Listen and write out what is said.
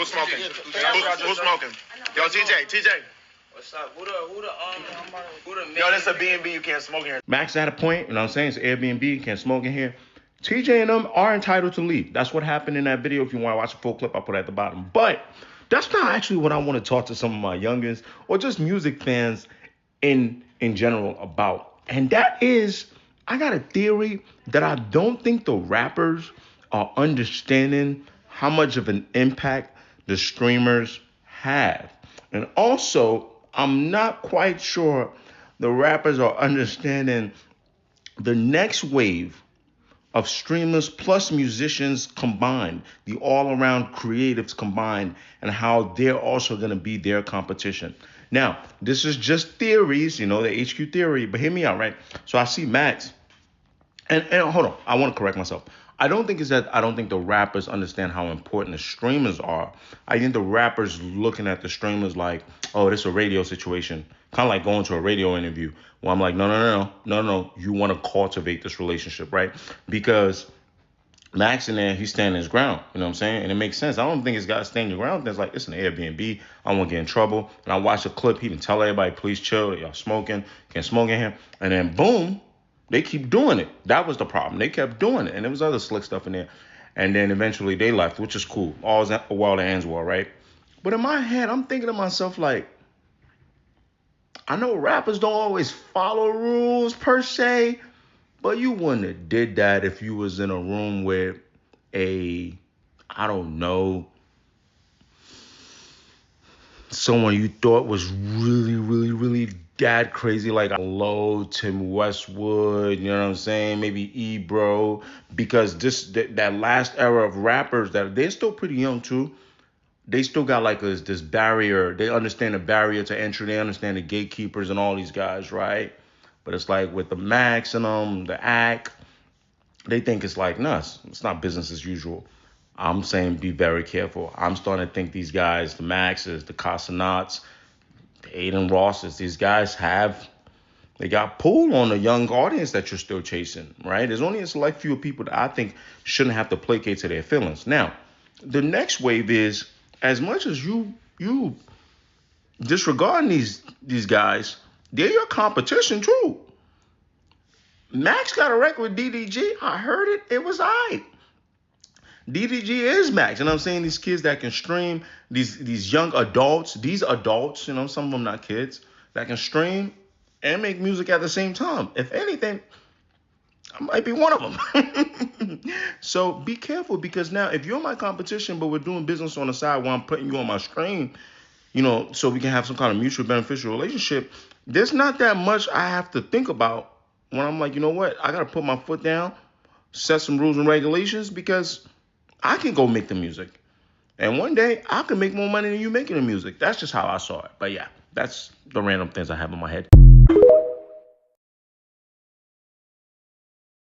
Who's smoking? Who's smoking? Yo, TJ. What's up? Who the Yo, that's a B&B. You can't smoke in here. Max had a point. You know what I'm saying? It's Airbnb. You can't smoke in here. TJ and them are entitled to leave. That's what happened in that video. If you want to watch the full clip, I'll put it at the bottom. But that's not actually what I want to talk to some of my youngins or just music fans in general about. And that is, I got a theory that I don't think the rappers are understanding how much of an impact the streamers have. And also, I'm not quite sure the rappers are understanding the next wave of streamers plus musicians combined, the all-around creatives combined, and how they're also going to be their competition. Now, this is just theories, the HQ theory, but hear me out, right? So I see Max, and hold on, I want to correct myself. I don't think the rappers understand how important the streamers are. I think the rappers looking at the streamers like, oh, this is a radio situation. Kind of like going to a radio interview where I'm like, no. You want to cultivate this relationship, right? Because Max in there, he's standing his ground. You know what I'm saying? And it makes sense. I don't think he's got to stand your ground. It's like, it's an Airbnb. I won't get in trouble. And I watch a clip. He can tell everybody, please chill. Y'all smoking. Can't smoke in here. And then boom. They keep doing it. That was the problem. They kept doing it. And there was other slick stuff in there. And then eventually they left, which is cool. All's well that ends well, right? But in my head, I'm thinking to myself, like, I know rappers don't always follow rules per se, but you wouldn't have did that if you was in a room with someone you thought was really, really, really that crazy, like Low, Tim Westwood, you know what I'm saying? Maybe Ebro, because that last era of rappers that they're still pretty young too. They still got like this barrier. They understand the barrier to entry. They understand the gatekeepers and all these guys, right? But it's like with the Max and the Act, they think it's like, nah, it's not business as usual. I'm saying be very careful. I'm starting to think these guys, the Maxes, the Casanats, the Aiden Rosses, these guys they got pull on the young audience that you're still chasing, right? There's only a select few people that I think shouldn't have to placate to their feelings. Now, the next wave is, as much as you disregarding these guys, they're your competition too. Max got a record with DDG. I heard it. It was aight. DDG is Max. You know what I'm saying? These kids that can stream, these young adults, some of them not kids, that can stream and make music at the same time. If anything, I might be one of them. So be careful, because now if you're my competition, but we're doing business on the side while I'm putting you on my stream, so we can have some kind of mutual beneficial relationship, there's not that much I have to think about when I'm like, you know what? I got to put my foot down, set some rules and regulations, because I can go make the music. And one day I can make more money than you making the music. That's just how I saw it. But yeah, that's the random things I have in my head.